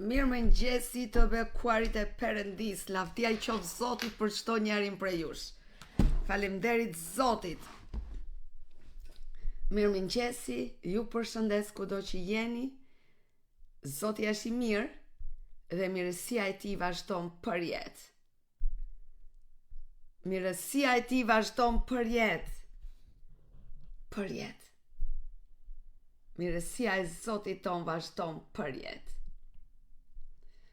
Mirë më ngjesi të bekuarit e Perëndis, lavdia I qoftë Zotit për çdo njerin prej jush. Faleminderit Zotit. Mirë më ngjesi, ju përshëndes kudo që jeni. Zoti është I mirë dhe mirësia e Tij vazhdon përjetë. Mirësia e Tij vazhdon përjetë. Përjetë. Mirësia e Zotit ton vazhdon përjetë.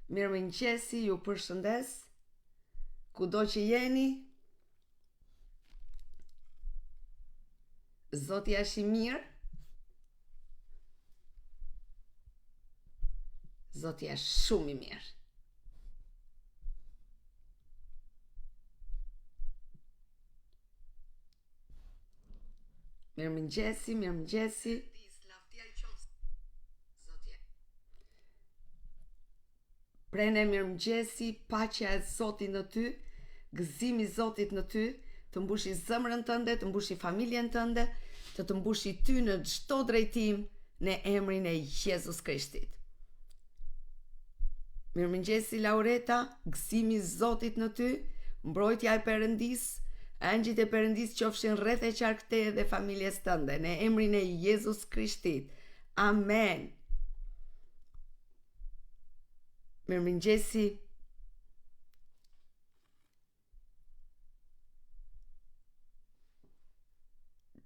Mirë më ngjesi, ju përshëndes, kudo që jeni. Zoti është I mirë. Zoti është shumë I mirë. Mirë më ngjesi, mirë më ngjesi. Prene mirëmëngjesi, paqja e Zotit në ty, gëzimi I Zotit në ty, të mbushi zemrën tënde, të mbushi familjen tënde, të mbushi ty në çdo drejtim në emrin e Jezus Krishtit. Mirëmëngjesi Laureta, gëzimi I Zotit në ty, mbrojtja e Perëndis, angjëjt e Perëndis qofshin rreth e qark teje dhe familjes tënde në emrin e Jezus Krishtit. Amen. Mirëmëngjesi.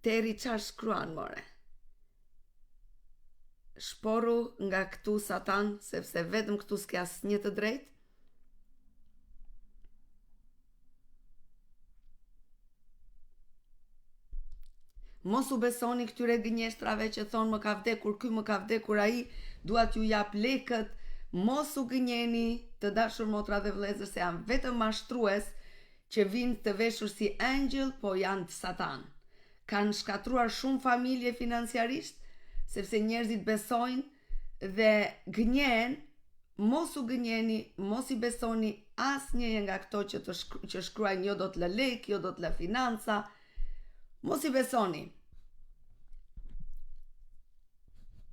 Teri çfarë shkruan more? Shporu nga këtu Satan, sepse vetëm këtu s'ke asnjë të drejtë. Mos u besoni këtyre gënjeshtrave që thonë më ka vdekur ky, më ka vdekur ai, dua t'ju jap lekët. Mos u gënjeni, të dashur motra dhe vëllezër, se janë vetëm mashtrues që vinë të veshur si angjëll, po janë të Satan. Kanë shkatruar shumë familje financiarisht, sepse njerëzit besojnë dhe gënjen. Mos u gënjeni, mos I besoni asnjë nga këto që shkruajnë jo do të lë lek, jo do të lë financa. Mos I besoni.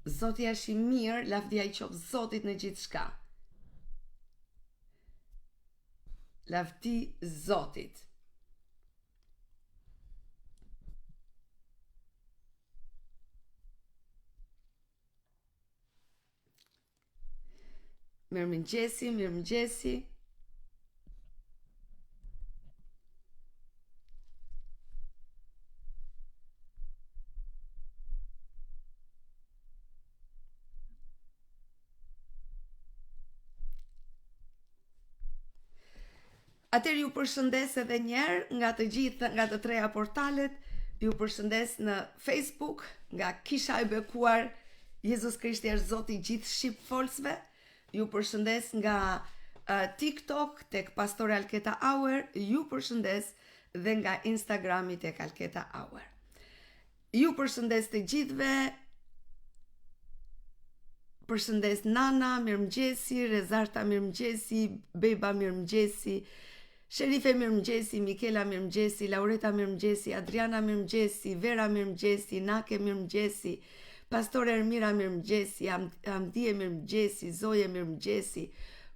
Zoti është I mirë, lavdia I qoftë Zotit në gjithçka. Lavdi Zotit. Mirëmëngjesi, mirëmëngjesi. Atëherë ju përshëndes edhe njerë nga të gjitha, nga të treja portalet, ju përshëndes në Facebook, nga Kisha e Bekuar, Jezus Krishti është Zoti I gjithë shqipfolsve, ju përshëndes nga TikTok, tek Pastore Alketa Auer, ju përshëndes dhe nga Instagrami tek Alketa Auer. Ju përshëndes të gjithve, përshëndes Nana, mirëmëngjesi, Rezarta mirëmëngjesi, Beba mirëmëngjesi, Sherife mirëmëngjesi, Mikela mirëmëngjesi, Laureta mirëmëngjesi, Adriana mirëmëngjesi, Vera mirëmëngjesi, Nake mirëmëngjesi, Pastore Ermira mirëmëngjesi, Amdije mirëmëngjesi, Zoje mirëmëngjesi,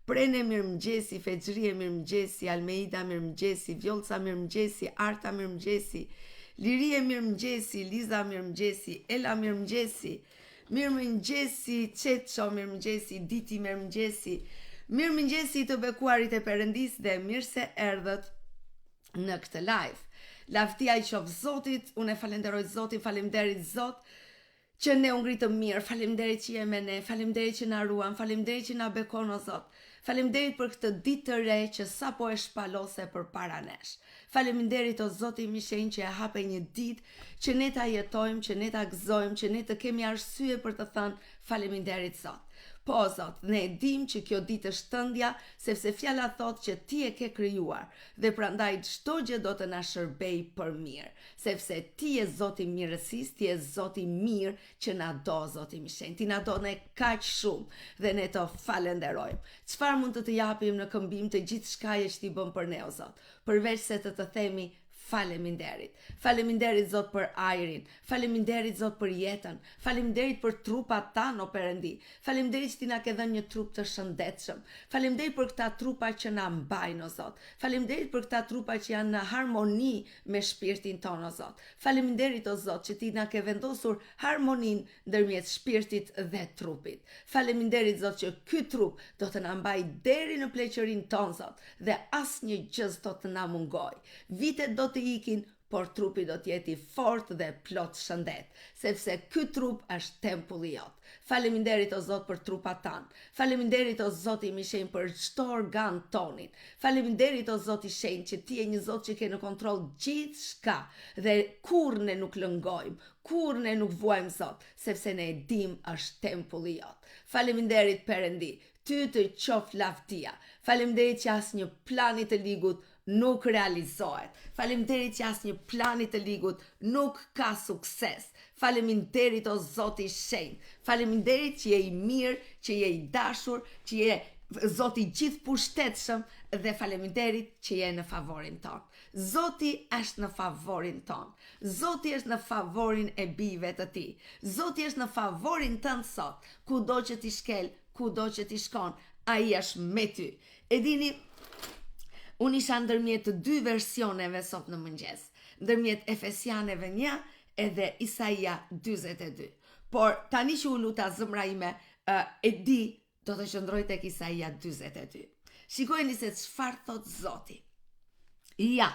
Prene mirëmëngjesi, Fexhrie mirëmëngjesi, Almeida mirëmëngjesi, Vjolca mirëmëngjesi, Arta mirëmëngjesi, Lirie mirëmëngjesi, Liza mirëmëngjesi, Ela mirëmëngjesi, mirëmëngjesi, Çeço mirëmëngjesi, Diti mirëmëngjesi. Mirëmëngjesi të bekuarit e Perëndis dhe mirë se erdhët në këtë live. Lavdia I qoftë Zotit, unë falenderoj Zotin, faleminderit Zot që ne u ngritëm mirë, faleminderit që je me ne, faleminderit që na ruan, faleminderit që na bekon o Zot. Faleminderit për këtë ditë të re që sapo e shpalose përpara nesh. Faleminderit o Zoti I mishenj që e hape një ditë që ne ta jetojmë, që ne ta gëzojmë, që ne të kemi arsye për të thënë faleminderit Zot. Po Zot, ne e dim që kjo ditë është tëndja, sepse fjala thot që ti e ke krijuar dhe prandaj çdo gjë do të na shërbej për mirë, sepse ti je Zoti I mirësisë, ti je Zoti I mirë që na do, Zoti I mishenj. Ti na do ne kaq shumë dhe ne të falenderojmë. Çfarë mund të japim në këmbim të gjithë shkaje që ti bën për ne o Zot, përveç se të themi Faleminderit. Faleminderit Zot për ajrin. Faleminderit Zot për jetën. Faleminderit për trupat tanë, o Perëndi. Faleminderit që ti na ke dhënë një trup të shëndetshëm. Faleminderit për këta trupa që na mbajnë, o Zot. Faleminderit për këta trupa që janë në harmoni me shpirtin tonë, o Zot. Faleminderit, o Zot, që ti na ke vendosur harmoninë ndërmjet shpirtit dhe trupit. Faleminderit, Zot, që ky trup do të na mbajë deri në pleqërinë tonë, Zot, dhe asnjë gjë do të na mungojë. Vitet do të ikin, por trupi do të jetë i fortë dhe plot shëndet, sepse ky trup është tempulli jot. Faleminderit, o Zot, për trupat tanë. Faleminderit, o Zot, i shenjë për çdo organ tonin. Faleminderit, o Zot, i shenjë, që ti je një Zot që ke në kontroll gjithçka dhe kur ne nuk lëngojmë, kur ne nuk vuajmë, Zot, sepse ne e dim është tempulli jot. Faleminderit, Perëndi, ty të qof lavdia. Faleminderit që asnjë plani të ligut nuk realizohet. Faleminderit që asnjë plani të ligut nuk ka sukses. Faleminderit, o Zot i shenjtë. Faleminderit që je i mirë, që je i dashur, që je Zoti gjithë pushtetshëm, dhe faleminderit që je në favorin tonë. Zoti është në favorin tonë. Zoti është në favorin e bijve të tij. Zoti është në favorin tënd sot. Kudo që ti shkel, kudo që ti shkon, ai është me ty. E dini, unë isha ndërmjet të dy versioneve sot në mëngjes, ndërmjet Efesianeve 1 edhe Isaia 42. Por tani që u luta zëmra ime, e di do të qëndroj tek Isaia 42. Shikojeni se çfarë thot Zoti. Ja,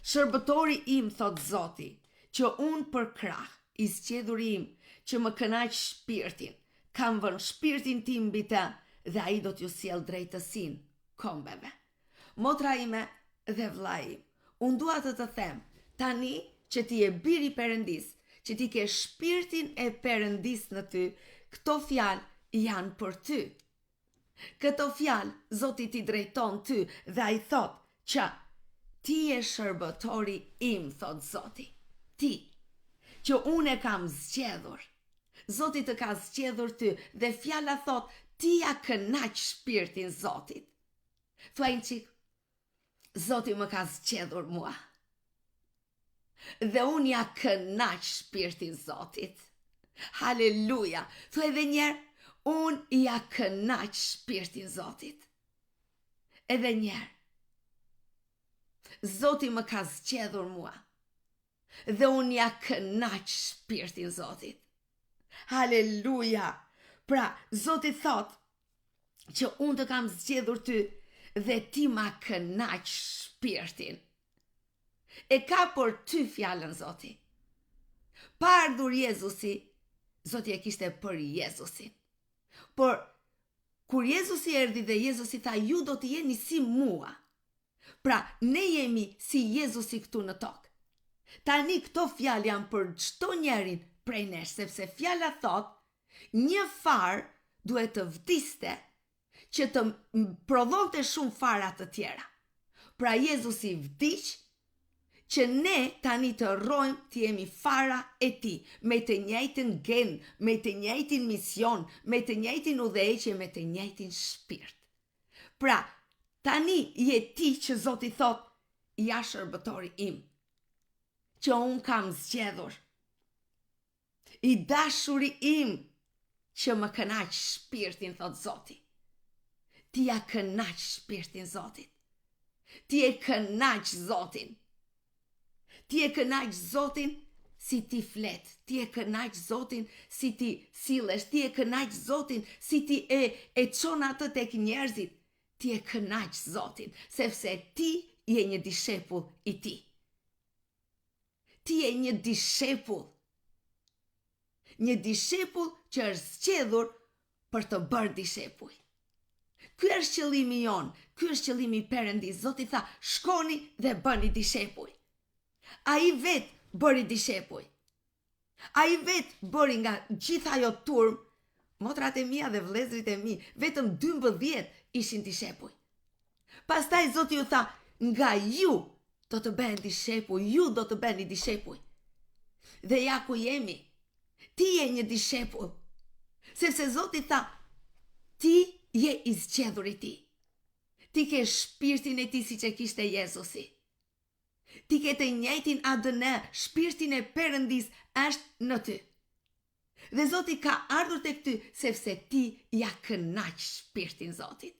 shërbëtori im, thot Zoti, që unë për krah, i zgjedhur im, që më kënaq shpirtin, kam vënë shpirtin tim mbi të, dhe ai do t'ju sjell drejtësinë kombeve. Motra ime dhe vlla im, unë dua të them, tani që ti je biri i Perëndis, që ti ke shpirtin e Perëndis në ty, këto fjalë janë për ty. Këto fjalë Zoti ti drejton ty dhe ai thot që ti je shërbëtori im, thot Zoti. Ti, që unë e kam zgjedhur. Zoti të ka zgjedhur ty dhe fjala thot ti ja kënaq shpirtin Zotit. Thuaj çik, Zoti më ka zgjedhur mua. Dhe unë ja kënaq shpirtin Zotit. Haleluja. Thuaj edhe një herë, unë ja kënaq shpirtin Zotit. Edhe një herë. Zoti më ka zgjedhur mua. Dhe unë ja kënaq shpirtin Zotit. Haleluja. Pra, Zoti thot që unë të kam zgjedhur ty dhe ti ma kënaq shpirtin. E ka për ty fjalën Zoti. Pa ardhur Jezusi, Zoti e kishte për Jezusin. Por kur Jezusi erdhi dhe Jezusi tha ju do të jeni si mua. Pra ne jemi si Jezusi këtu në tokë. Tani këto fjalë janë për çdo njerin prej nesh, sepse fjala thot një far duhet të vdiste që të prodhonte shumë fara të tjera. Pra Jezusi vdiq që ne tani të rrojmë të jemi fara e ti, me të njëjtin gen, me të njëjtin mision, me të njëjtin udhëheqje, me të njëjtin shpirt. Pra, tani je ti që Zoti thot, ja shërbëtori im, që unë kam zgjedhur. I dashuri im, që më kënaq shpirtin, thot Zoti. Ti ja kënaq shpirtin Zotit. Ti e kënaq Zotin. Ti e kënaq Zotin si ti flet, ti e kënaq Zotin si ti sillesh, ti e kënaq Zotin si ti e çon atë tek njerëzit. Ti e kënaq Zotin, sepse ti je një dishepull i tij. Ti je një dishepull. Një dishepull që është zgjedhur për të bërë dishepull. Ky është qëllimi jon, ky është qëllimi i Perëndis. Zoti tha, shkoni dhe bëni dishepull. Ai vet bëri dishepull. Ai vet bëri nga gjithë ajo turm, motrat e mia dhe vëllezërit e mi, vetëm 12 ishin dishepull. Pastaj Zoti ju tha, nga ju do të bëhen dishepull, ju do të bëni dishepull. Dhe ja ku jemi. Ti je një dishepull. Sepse Zoti tha, ti je i zgjedhur i tij. Ti ke shpirtin e tij siç e kishte Jezusi. Ti ke të njëjtin ADN, shpirtin e Perëndis është në ty. Dhe Zoti ka ardhur tek ty sepse ti ja kënaq shpirtin Zotit.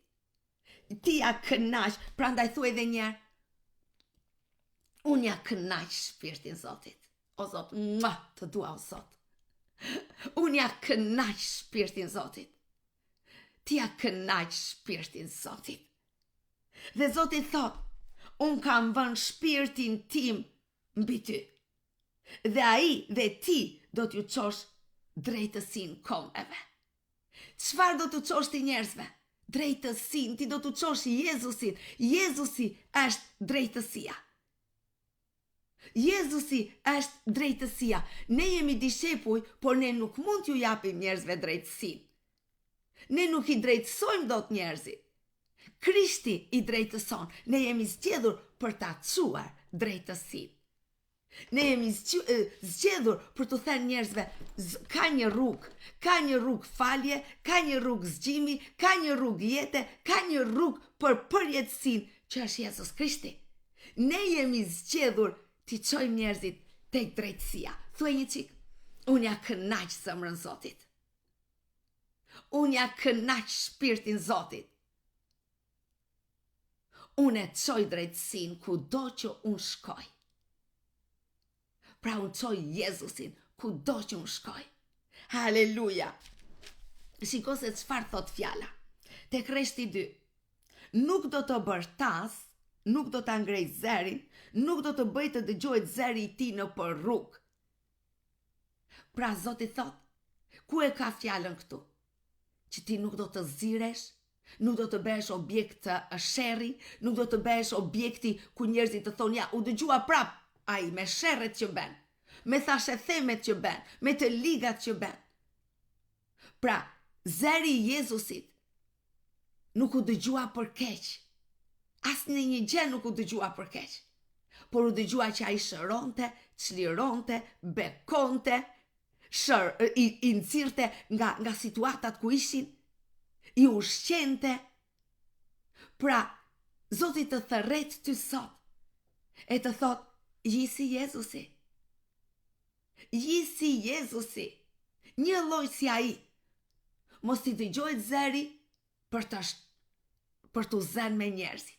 Ti ja kënaq, prandaj thuaj edhe një herë, unë ja kënaq shpirtin Zotit. O Zot, të dua o Zot. Unë ja kënaq shpirtin Zotit. Ti ja kënaq shpirtin Zotit. Dhe Zoti thot, unë kam vënë shpirtin tim mbi ty. Dhe ai dhe ti do t'ju çosh drejtësinë kombeve. Çfarë do t'u çosh ti njerëzve? Drejtësinë, ti do t'u çosh Jezusin. Jezusi është drejtësia. Jezusi është drejtësia. Ne jemi dishepuj, por ne nuk mund t'ju japim njerëzve drejtësinë. Ne nuk i drejtësojmë dot njerëzit. Krishti i drejtëson. Ne jemi zgjedhur për ta çuar drejtësinë. Ne jemi zgjedhur për të thënë njerëzve, ka një rrugë falje, ka një rrugë zgjimi, ka një rrugë jete, ka një rrugë për përjetësinë që është Jezus Krishti. Ne jemi zgjedhur t'i çojmë njerëzit tek drejtësia. Thuaj një çik, unë ja kënaq zemrën Zotit. Unë ja kënaq shpirtin Zotit. Unë e çoj drejtësinë kudo që unë shkoj. Pra unë çoj Jezusin kudo që unë shkoj. Haleluja. Shiko se çfarë thot fjala. Tek rreshti 2. Nuk do të bërtas, nuk do të ngrej zerin, nuk do të bëj të dëgjohet zeri i tij në për rrugë. Pra Zoti thot, ku e ka fjalën këtu? Që ti nuk do të ziresh, nuk do të bëhesh objekt të sherri, nuk do të bëhesh objekti ku njerëzit të thonë, ja, u dëgjua prap, ai me sherret që bën, me thashe themet që bën, me të ligat që bën. Pra, zeri i Jezusit nuk u dëgjua për keq. Asnjë një gjë nuk u dëgjua për keq. Por u dëgjua që ai shëronte, çlironte, bekonte, i nxirrte nga situatat ku ishin, i ushqente. Pra, Zoti të thërret ty sot, e të thot, jisi Jezusi. Jisi Jezusi. Një lloj si ai. Mos t'i dëgjohet zeri për t'u zënë me njerëzit.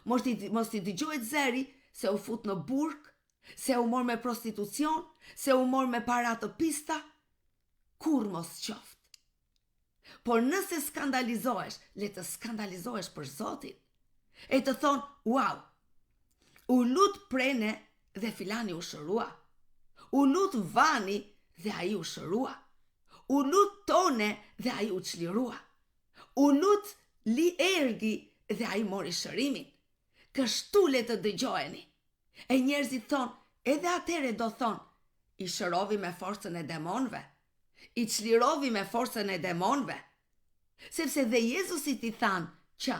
Mos t'i dëgjohet zeri se u fut në burg, se u mor me prostitucion, se u mor me para të pista. Kur mos qoftë. Por nëse skandalizohesh, le të skandalizohesh për Zotin. E të thonë, wow, u lut Prene dhe filani u shërua. U lut Vani dhe ai u shërua. U lut Tone dhe ai u çlirua. U lut Li Ergi dhe ai mori shërimin. Kështu le të dëgjojeni. E njerëzit thonë, edhe atëre do thonë, i shërovi me forcën e demonëve. I çlirovi me forcën e demonëve. Sepse dhe Jezusi i thanë që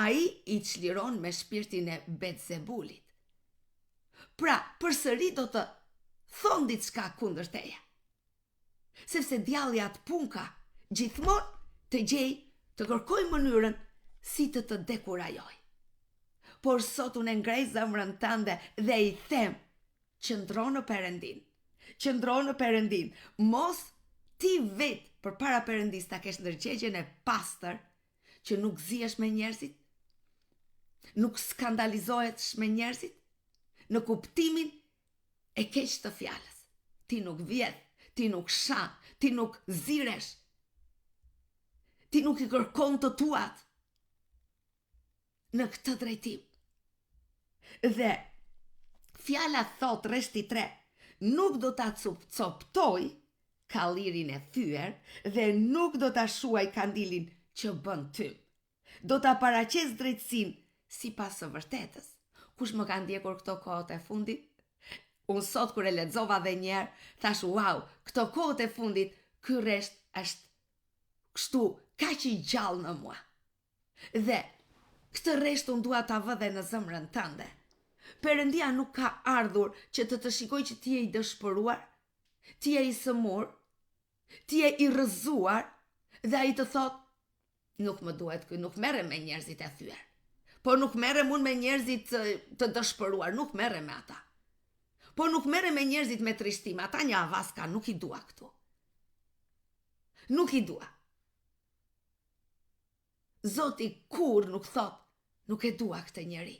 ai i çliron me shpirtin e Betzebulit. Pra, përsëri do të thonë diçka kundër teje. Sepse djalli atë punka gjithmonë të gjej, të kërkoj mënyrën si të dekurajoj. Por sot unë ngrej zemrën tënde dhe i them, qëndro në Perëndin. Qëndro në Perëndin. Mos ti vetë përpara Perëndis ta kesh ndërgjegjen e pastër që nuk zihesh me njerëzit, nuk skandalizohesh me njerëzit, në kuptimin e keq të fjalës. Ti nuk vjedh, ti nuk shan, ti nuk ziresh, ti nuk i kërkon të tuat në këtë drejtim. Dhe fjala thot rreshti 3, nuk do ta coptoj kallirin e thyer dhe nuk do ta shuaj kandilin që bën tym. Do ta paraqes drejtësinë sipas së vërtetës. Kush më ka ndjekur këto kohët e fundit? Unë sot kur e lexova edhe një herë, thash wow, këto kohët e fundit ky rresht është kështu kaq i gjallë në mua. Dhe këtë rresht unë dua ta vë dhe në zemrën tënde. Perëndia nuk ka ardhur që të shikoj që ti je i dëshpëruar, ti je i sëmur, ti je i rrëzuar dhe ai të thot, nuk më duhet ky, nuk merrem me njerëzit e thyer. Po nuk merrem unë me njerëzit të dëshpëruar, nuk merrem me ata. Po nuk merrem me njerëzit me trishtim, ata një avas kanë, nuk i dua këtu. Nuk i dua. Zoti kur nuk thot, nuk e dua këtë njeri.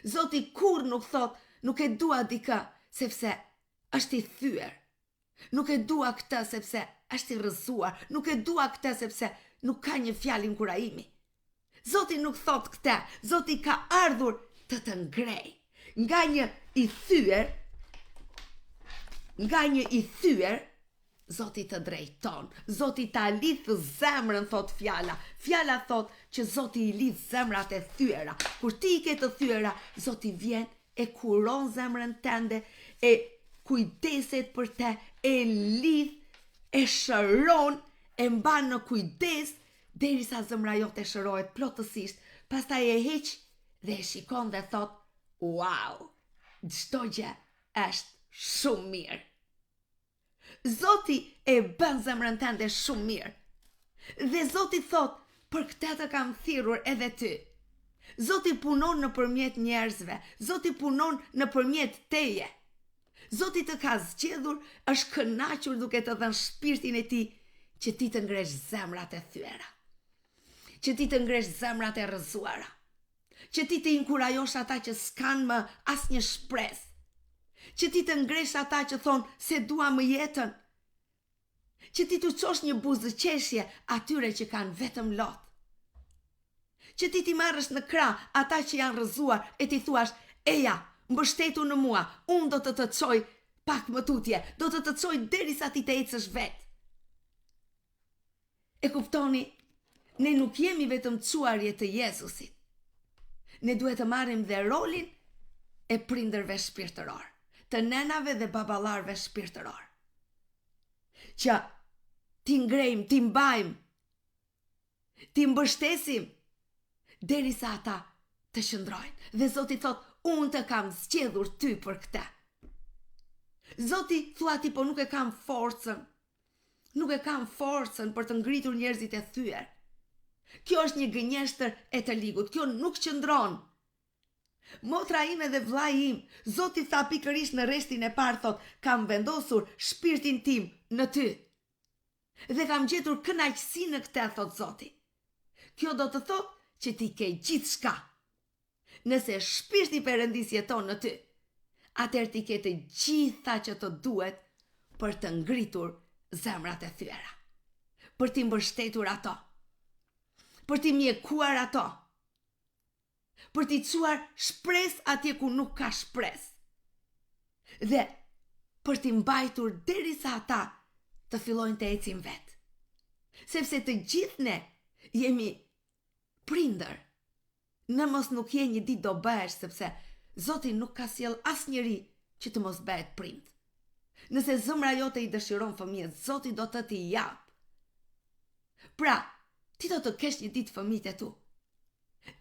Zoti kur nuk thot, nuk e dua dikë, sepse është i thyer. Nuk e dua këtë sepse është i rrëzuar. Nuk e dua këtë sepse nuk ka një fjalë inkurajimi. Zoti nuk thot këtë. Zoti ka ardhur të të ngrej. Nga një i thyer, Zoti të drejton. Zoti ta lidh zemrën, thot fjala. Fjala thot që Zoti i lidh zemrat e thyera. Kur ti i ke të thyera, Zoti vjen e kuron zemrën tënde, e kujdeset për te, e lidh, e shëron, e mban në kujdes, derisa zemra jote shërohet plotësisht. Pastaj e heq dhe e shikon dhe thot, wow, çdo gjë është shumë mirë. Zoti e bën zemrën tënde shumë mirë. Dhe Zoti thot, për këtë të kam thirrur edhe ty. Zoti punon nëpërmjet njerëzve. Zoti punon nëpërmjet teje. Zoti të ka zgjedhur, është kënaqur duke të dhënë shpirtin e tij që ti të ngresh zemrat e thyera. Që ti të ngresh zemrat e rrëzuara. Që ti të inkurajosh ata që s'kan më asnjë shpresë. Që ti të ngresh ata që thonë se dua më jetën. Që ti të çosh një buzëqeshje atyre që kanë vetëm lot. Që ti marrësh në krah ata që janë rrëzuar e ti thuash, eja, mbështetu në mua, unë do të çoj pak më tutje, do të çoj derisa ti të ecësh vetë. E kuptoni, ne nuk jemi vetëm çuarje të Jezusit. Ne duhet të marrim dhe rolin e prindërve shpirtëror, të nenave dhe baballarëve shpirtëror. Që ti ngrejmë, ti mbajmë, ti mbështesim, derisa ata të qëndrojnë. Dhe Zoti thot, unë të kam zgjedhur ty për këtë. Zoti thua ti, po nuk e kam forcën. Nuk e kam forcën për të ngritur njerëzit e thyer. Kjo është një gënjeshtër e të ligut. Kjo nuk qëndron. Motra ime dhe vllai im, Zoti tha pikërisht në rreshtin e parë, thot, kam vendosur shpirtin tim në ty. Dhe kam gjetur kënaqësi në këtë, thot Zoti. Kjo do të thot që ti ke gjithçka. Nëse shpirti Perëndis jeton në ty, atëherë ti ke të gjitha që të duhet për të ngritur zemrat e thyera. Për t'i mbështetur ato. Për t'i mjekuar ato. Për t'i çuar shpresë atje ku nuk ka shpresë. Dhe për t'i mbajtur derisa ata të fillojnë të ecin vetë. Sepse të gjithë ne jemi prindër. Në mos nuk je një ditë do bëhesh, sepse Zoti nuk ka sjell asnjëri që të mos bëhet prind. Nëse zemra jote i dëshiron fëmijët, Zoti do të t'i jap. Pra, ti do të kesh një ditë fëmijët e tu.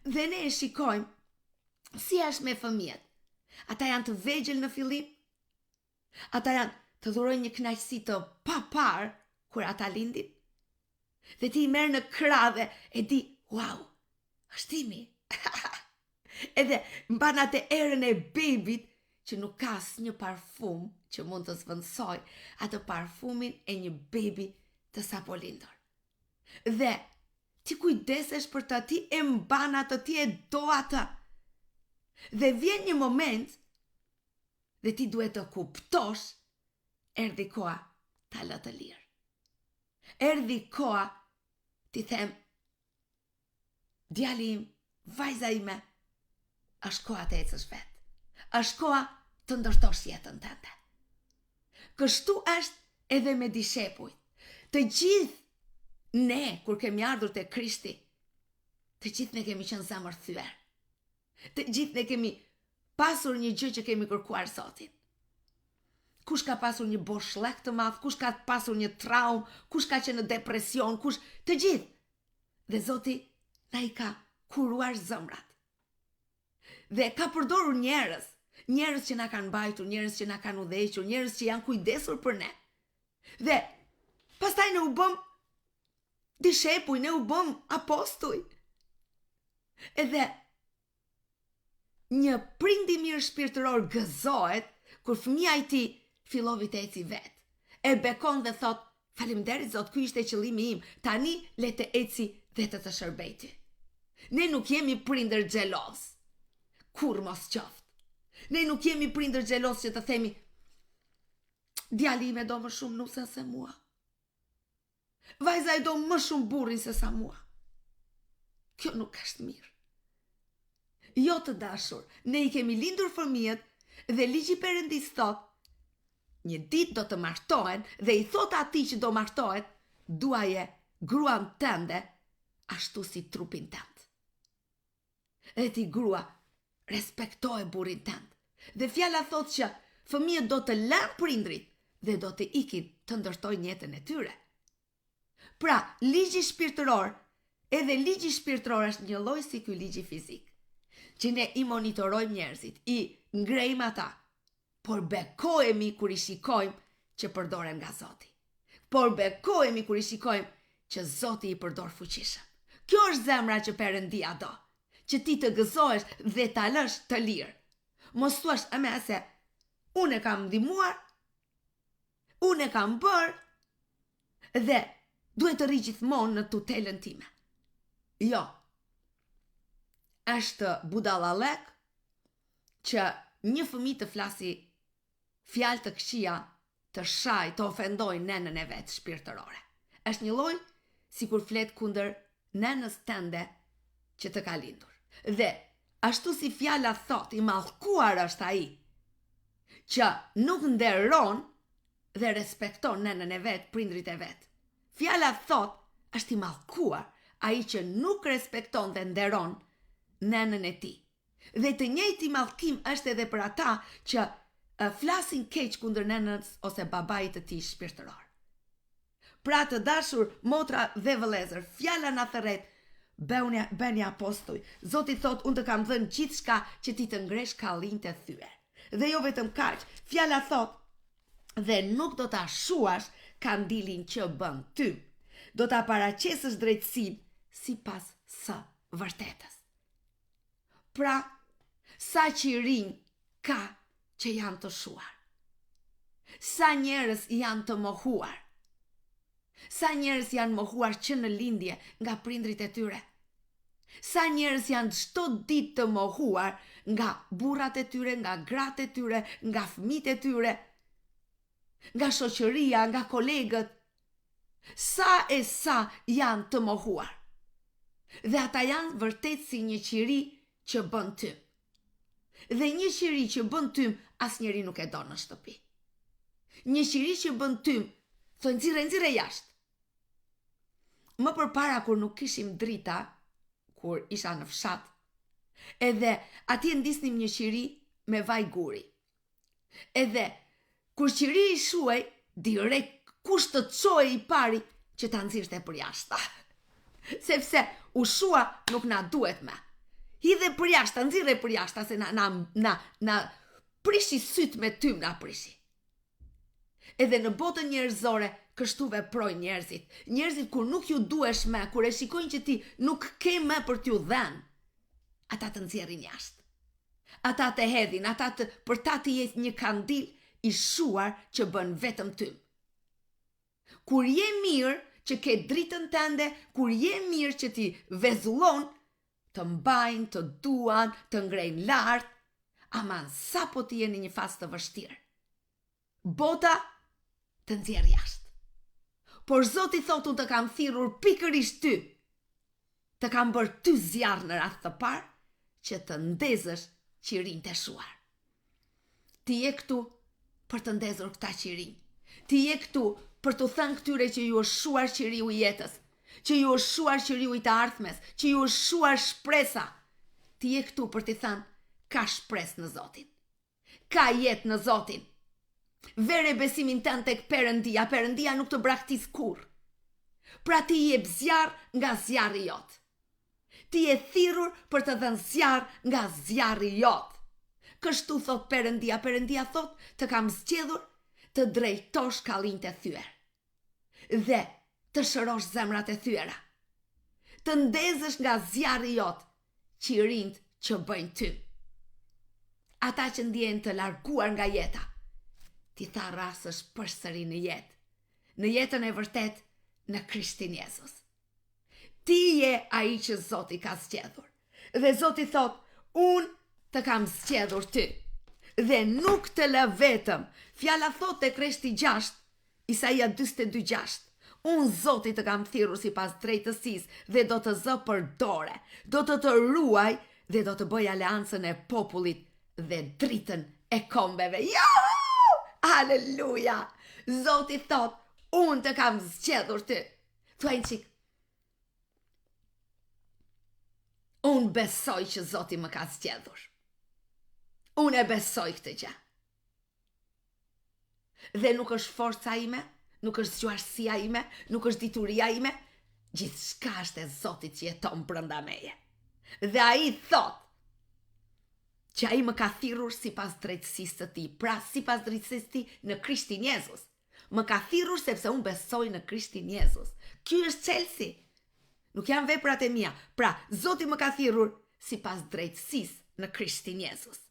Dhe ne e shikojmë si është me fëmijët. Ata janë të vegjël në fillim. Ata janë të dhurojnë një kënaqësi të papar kur ata lindin. Dhe ti i merr në krah dhe e di, wow, është imi. Edhe mban atë erën e bebit që nuk ka asnjë parfum që mund të zvendësoj atë parfumin e një bebi të sapo lindur. Dhe ti kujdesesh për të, ti e mban atë, ti e do atë. Dhe vjen një moment dhe ti duhet të kuptosh, erdhi koha ta lë të lirë. Erdhi koha ti them, djali im, vajza ime, është koha të ecësh vetë. Është koha të ndërtosh jetën tënde. Kështu është edhe me dishepujt. Të gjithë ne, kur kemi ardhur te Krishti, të gjithë ne kemi qenë zemër thyer. Të gjithë ne kemi pasur një gjë që kemi kërkuar Zotin. Kush ka pasur një boshllëk të madh, kush ka pasur një traumë, kush ka qenë në depresion, kush, të gjithë. Dhe Zoti na i ka kuruar zemrat. Dhe ka përdorur njerëz që na kanë mbajtur, njerëz që na kanë udhëhequr, njerëz që janë kujdesur për ne. Dhe pastaj ne u bëm dishepuj, ne u bëm apostuj. Edhe një prind i mirë shpirtëror gëzohet kur fëmia i tij fillovi të eci vet. E bekon dhe thot, faleminderit Zot, ky ishte qëllimi im, tani le të eci dhe të shërbejti. Ne nuk jemi prindër xhelos, kur mos qoftë. Ne nuk jemi prindër xhelos që të themi, djali ime do më shumë nusën se mua. Vajza e do më shumë burrin se sa mua. Kjo nuk është mirë. Jo të dashur, ne i kemi lindur fëmijët dhe ligji Perëndis thot, një ditë do të martohen dhe i thot atij që do martohet, duaje gruan tënde ashtu si trupin tënd. Dhe ti grua, respektoje burrin tënd. Dhe fjala thot që fëmijët do të lënë prindrit dhe do të ikin të ndërtojnë jetën e tyre. Pra, ligji shpirtëror, edhe ligji shpirtëror është një lloj si ky ligji fizik, që ne i monitorojmë njerëzit, i ngrejmë ata, por bekohemi kur i shikojmë që përdoren nga Zoti. Por bekohemi kur i shikojmë që Zoti i përdor fuqishëm. Kjo është zemra që Perëndia do, që ti të gëzohesh dhe ta lësh të lirë. Mos thuash se unë e kam ndihmuar, unë e kam bërë dhe duhet të rri gjithmonë në tutelën time. Jo. Është budallallek që një fëmijë të flasi fjalë të këqija, të shaj, të ofendojë nënën e vet shpirtërore. Është një lloj sikur flet kundër nënës tënde që të ka lindur. Dhe ashtu si fjala thot, i mallkuar është ai që nuk nderon dhe respekton nënën e vet, prindrit e vet. Fjala thot është i mallkuar ai që nuk respekton dhe nderon nënën e tij. Dhe të njëjti mallkim është edhe për ata që flasin keq kundër nënës ose babait të tij shpirtëror. Pra të dashur motra dhe vëllezër, fjala na thërret, bëni apostuj. Zoti thot, unë të kam dhënë gjithçka që ti të ngresh kallin të thyer. Dhe jo vetëm kaq, fjala thot, dhe nuk do ta shuash kandilin që bën ty. Do ta paraqesësh drejtësinë sipas së vërtetës. Pra, sa qirinj ka që janë të shuar. Sa njerëz janë të mohuar. Sa njerëz janë mohuar që në lindje nga prindrit e tyre. Sa njerëz janë çdo ditë të mohuar nga burrat e tyre, nga gratë e tyre, nga fëmijët e tyre, nga shoqëria, nga kolegët. Sa janë të mohuar. Dhe ata janë vërtet si një qiri që bën tym. Dhe një qiri që bën tym asnjëri nuk e do në shtëpi. Një qiri që bën tym, thonë nxirre jashtë. Më përpara kur nuk kishim drita, kur isha në fshat, edhe atje ndisnim një qiri me vaj guri. Edhe kur qiri i shuaj, direkt kush të çojë i pari që ta nxirte për jashtë. Sepse u shua nuk na duhet më. Hidhe për jashtë, nxirre për jashtë, se na prishi syt me tym na prishi. Edhe në botën njerëzore kështu veprojnë njerëzit. Njerëzit kur nuk ju duhesh më, kur e shikojnë që ti nuk ke më për t'ju dhënë, ata të nxjerrin jashtë. Ata të hedhin, për ta të jetë një kandil i shuar që bën vetëm tym. Kur je mirë që ke dritën tënde, kur je mirë që ti vezullon, të mbajnë, të duan, të ngrejnë lart, aman sa po ti je në një fazë të vështirë. Bota të nxjerr jashtë. Por Zoti thotë, unë të kam thirrur pikërisht ty. Të kam bërë ty zjarr në radhë të parë që të ndezësh qirin të shuar. Ti je këtu për të ndezur këta qirin. Ti je këtu për të thënë këtyre që ju është shuar qiriu i jetës, që ju është shuar qiriu i të ardhmes, që ju është shuar shpresa. Ti je këtu për t'i thënë, ka shpresë në Zotin. Ka jetë në Zotin. Vere besimin tënd tek Perëndia, Perëndia nuk të braktis kurrë. Pra ti je zjarr nga zjarri jot. Ti je thirrur për të dhënë zjarr nga zjarri jot. Kështu thot Perëndia, Perëndia thot, të kam zgjedhur të drejtosh kallin të thyer. Dhe të shërosh zemrat e thyera. Të ndezësh nga zjarri jot, që rinjt që bëjnë ty. Ata që ndjen të larguar nga jeta, ti tha rasësh përsëri në jetë. Në jetën e vërtet në Krishtin Jezus. Ti je ai që Zoti ka zgjedhur. Dhe Zoti thot, unë të kam zgjedhur ty. Dhe nuk të lë vetëm. Fjala thot te Krishti 6, Isaia 42:6. Unë Zoti të kam thirrur sipas drejtësisë dhe do të zë për dore. Do të ruaj dhe do të bëj aleancën e popullit dhe dritën e kombeve. Jo! Aleluja! Zoti thot, unë të kam zgjedhur ty. Thuaj një qik. Unë besoj që Zoti më ka zgjedhur. Unë e besoj këtë gjë. Dhe nuk është forca ime, nuk është zgjuarësia ime, nuk është dituria ime, gjithçka është e Zotit që jeton brenda meje. Dhe ai thot që ai më ka thirrur sipas drejtësisë së tij, pra sipas drejtësisë së tij në Krishtin Jezus. Më ka thirrur sepse unë besoj në Krishtin Jezus. Ky është çelësi. Nuk janë veprat e mia. Pra, Zoti më ka thirrur sipas drejtësisë në Krishtin Jezus.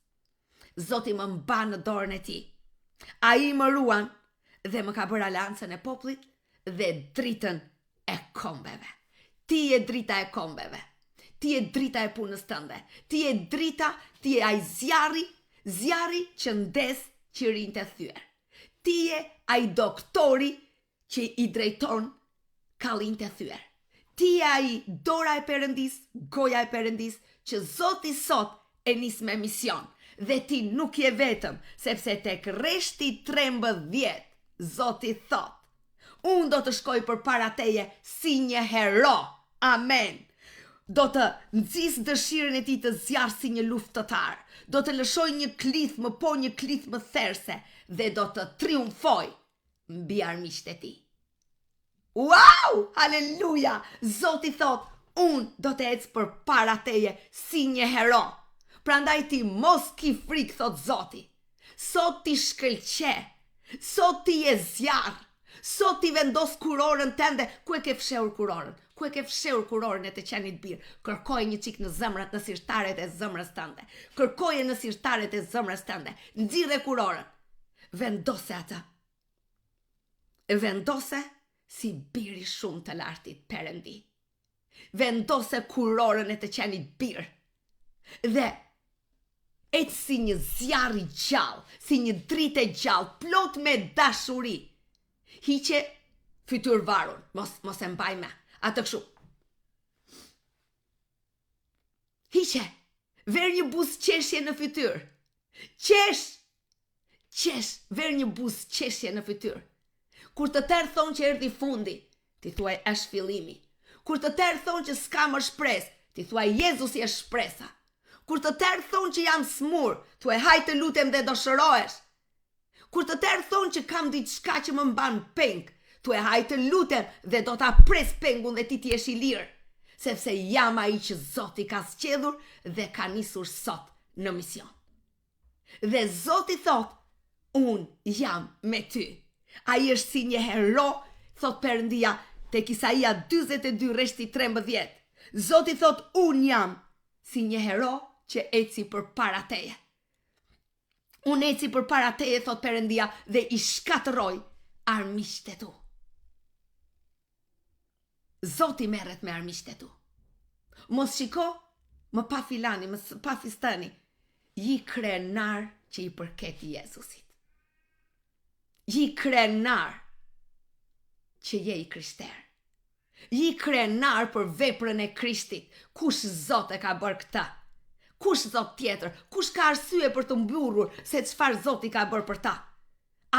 Zoti më mban në dorën e tij. Ai më ruan dhe më ka bërë aleancën e popullit dhe dritën e kombeve. Ti je drita e kombeve. Ti je drita e punës tënde. Ti je drita, ti je ai zjarri që ndes që rinjt e thyer. Ti je ai doktori që i drejton kallin të thyer. Ti je ai dora e Perëndis, goja e Perëndis, që Zoti sot e nis me mision. Dhe ti nuk je vetëm, sepse tek rreshti 13, Zoti thot, unë do të shkoj përpara teje si një hero. Amen. Do të nxis dëshirën e tij të zjarr si një luftëtar. Do të lëshoj një klith më po një klith më therse dhe do të triumfoj mbi armiqtë e tij. Wow! Haleluja! Zoti thot, unë do të ec përpara teje si një hero. Prandaj ti mos ki frikë, thot Zoti. Sot ti shkëlqe. Sot ti je zjarr. Sot ti vendos kurorën tënde. Ku e ke fshehur kurorën? Ku e ke fshehur kurorën e të qenit bir? Kërkoje një çik në zemrat, në sirtaret e zemrës tënde. Kërkoje në sirtaret e zemrës tënde. Nxirre kurorën. Vendose atë. Vendose si biri shumë të lartit Perëndi. Vendose kurorën e të qenit bir. Dhe ec si një zjarr i gjallë, si një dritë e gjallë, plot me dashuri. Hiqe fytyrvarun, mos e mbaj me. Atë kështu. Hiqe, ver një buzë qeshje në fytyrë. Qesh, ver një buzë qeshje në fytyrë. Kur të tërë thonë që erdhi fundi, ti thuaj është fillimi. Kur të tërë thonë që s'ka më shpresë, ti thuaj Jezusi është shpresa. Kur të tërë thonë që jam smur, thuaj hajtë të lutem dhe do shërohesh. Kur të tërë thonë që kam diçka që më mban peng, thuaj hajtë të lutem dhe do ta pres pengun dhe ti jesh i lirë, sepse jam ai që Zoti ka zgjedhur dhe ka nisur sot në mision. Dhe Zoti thot, unë jam me ty. Ai është si një hero, thot Perëndia tek Isaia 42 rreshti 13. Zoti thot, unë jam si një hero që eci përpara teje. Unë eci përpara teje, thot Perëndia, dhe i shkatërroj armiqtë e tu. Zoti merret me armiqtë e tu. Mos shiko, më pa filani, më pa fistani. Ji krenar që i përket Jezusit. Ji krenar që je i krishter. Ji krenar për veprën e Krishtit. Kush Zot e ka bërë këtë? Kush Zot tjetër? Kush ka arsye për të mburur se çfarë Zoti ka bërë për ta?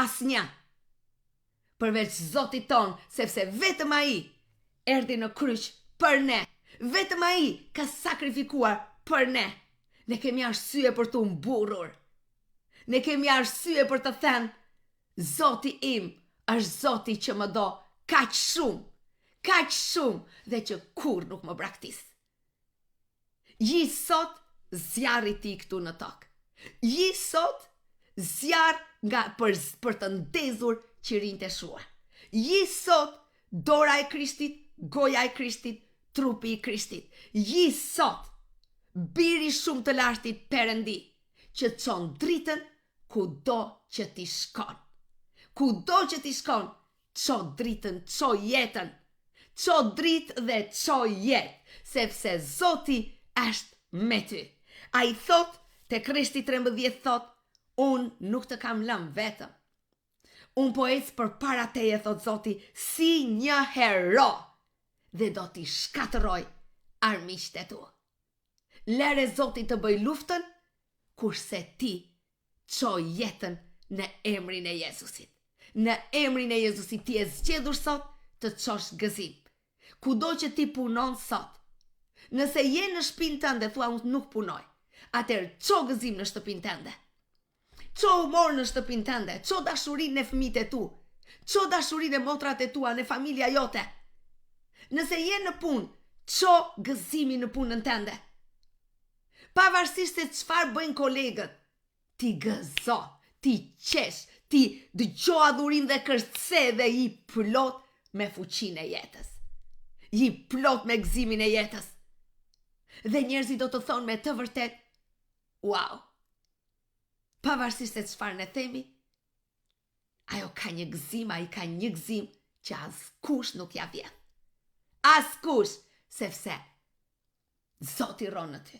Asnjë. Përveç Zotit ton, sepse vetëm ai erdhi në kryq për ne. Vetëm ai ka sakrifikuar për ne. Ne kemi arsye për të mburur. Ne kemi arsye për të thënë, Zoti im është Zoti që më do kaq shumë dhe që kur nuk më braktis. Ji sot zjarri ti këtu në tokë. Ji sot zjarr për të ndezur qirinjtë e shua. Ji sot dora e Krishtit, goja e Krishtit, trupi i Krishtit. Ji sot biri shumë të lartit Perëndi, që të çon dritën kudo që ti shkon. Kudo që ti shkon, ço dritën, ço jetën. Ço dritë dhe ço jetë, sepse Zoti është me ty. Ai thot, te Krishti 13 thot, unë nuk të kam lënë vetëm. Unë po ecë përpara teje, thot Zoti, si një hero, dhe do t'i shkatërroj armiqtë e tu. Lere Zoti të bëj luftën, kurse ti ço jetën në emrin e Jezusit. Në emrin e Jezusit ti e zgjedhur sot të çosh gëzim. Kudo që ti punon sot, nëse je në shtëpinë tënde, thua unë nuk punoj, atëherë ço gëzim në shtëpinë tënde. Ço humor në shtëpinë tënde, ço dashurinë në fëmijët e tu, ço dashurinë në motrat e tua, në familja jote. Nëse je në punë, ço gëzimin në punën tënde. Pavarësisht se çfarë bëjnë kolegët, ti gëzo, ti qesh, ti dëgjo adhurim dhe kërce dhe i plot me fuqinë e jetës. I plot me gëzimin e jetës. Dhe njerëzit do të thonë me të vërtet, wow, pavarësisht se çfarë ne themi, ajo ka një gëzim, ai ka një gëzim që askush nuk ja vjen. Askush, sepse Zoti rron në ty.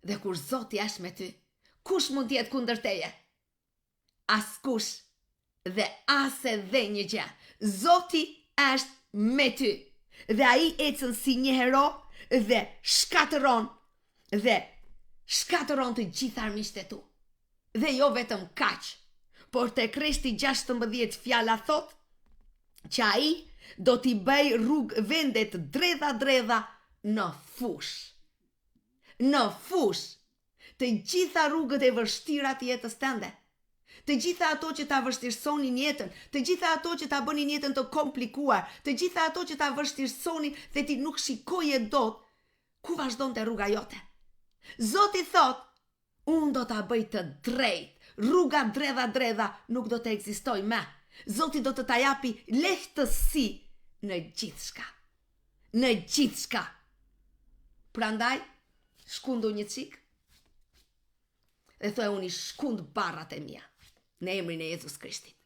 Dhe kur Zoti është me ty, kush mund të jetë kundër teje? Askush dhe as edhe një gjë. Zoti është me ty. Dhe ai ecën si një hero dhe shkatëron të gjitha armiqtë e tu. Dhe jo vetëm kaq, por te Krishti 16 fjala thot që ai do t'i bëj rrugë vende të dredha në fush. Në fush, të gjitha rrugët e vështira të jetës tënde. Të gjitha ato që ta vështirësonin jetën, të gjitha ato që ta bënin jetën të komplikuar, të gjitha ato që ta vështirësonin dhe ti nuk shikoje dot, ku vazhdon të rruga jote. Zoti thot, unë do ta bëj të drejtë, rruga dredha nuk do të ekzistoj më. Zoti do të ta japi lehtësi në gjithçka. Në gjithçka. Prandaj, shkundu një çik dhe thoj unë i shkund barrat e mia. Në emrin e Jezus Krishtit.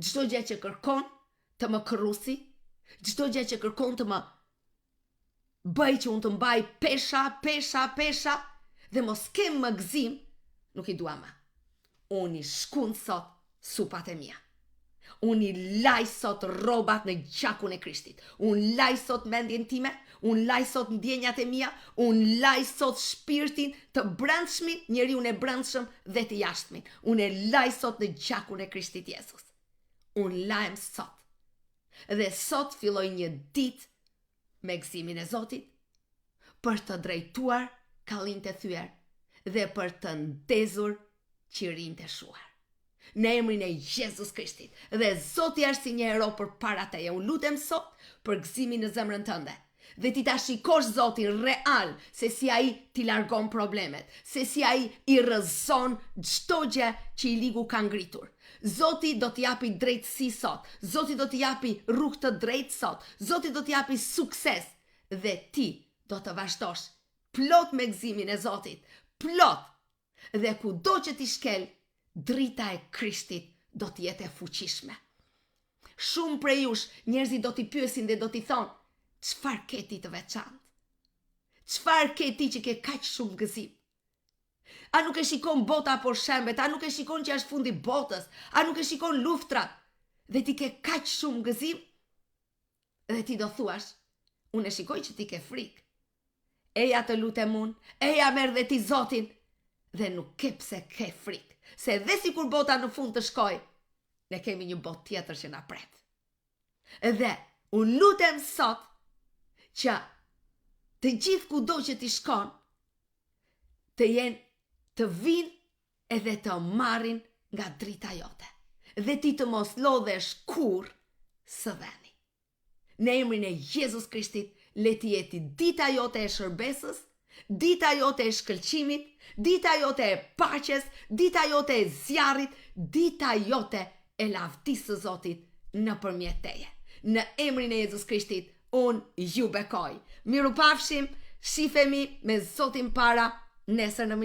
Çdo gjë që kërkon të më kërrusi, çdo gjë që kërkon të më bëj që unë të mbaj pesha dhe mos kem më gëzim, nuk i dua më. Unë i shkund sot supat e mia. Unë i laj sot rrobat në gjakun e Krishtit. Unë laj sot mendjen time, unë laj sot ndjenjat e mia, unë laj sot shpirtin të brendshmin, njeriun e brendshëm dhe të jashtmin. Unë e laj sot në gjakun e Krishtit Jezus. Unë lajem sot. Dhe sot filloj një ditë me gëzimin e Zotit për të drejtuar kallin të thyer dhe për të ndezur qirin të shuar. Në emrin e Jezus Krishtit. Dhe Zoti është si një hero përpara teje. Unë lutem sot për gëzimin në zemrën tënde. Dhe ti ta shikosh Zotin real, se si ai ti largon problemet, se si ai i rrëzon çdo gjë që i ligu ka ngritur. Zoti do t'i japi drejtësi sot. Zoti do t'i japi rrugë të drejtë sot. Zoti do t'i japi sukses. Dhe ti do të vazhdosh plot me gëzimin e Zotit. Plot. Dhe kudo që ti shkel, drita e Krishtit do të jetë e fuqishme. Shumë prej jush njerëzit do t'i pyesin dhe do t'i thonë, çfarë ke ti të veçantë? Çfarë ke ti që ke kaq shumë gëzim? A nuk e shikon bota por shembet? A nuk e shikon që është fundi botës? A nuk e shikon luftrat? Dhe ti ke kaq shumë gëzim? Dhe ti do thuash, unë e shikoj që ti ke frikë. Eja të lutem unë, eja merr dhe ti Zotin, dhe nuk ke pse ke frikë. Se dhe si kur bota në fund të shkoj, ne kemi një botë tjetër që na pret. Dhe unë lutem sot që të gjithë kudo që ti shkon, të jenë të vinë edhe të marrin nga drita jote. Dhe ti të mos lodhesh kur së veni. Në emrin e Jezus Krishtit, le të jeti dita jote e shërbesës, dita jote e shkëlqimit, dita jote e paqes, dita jote e zjarrit, dita jote e lavdisë së Zotit nëpërmjet teje. Në emrin e Jezus Krishtit, unë ju bekoj. Mirupafshim, Shifemi me Zotin para nesër në mëngjes.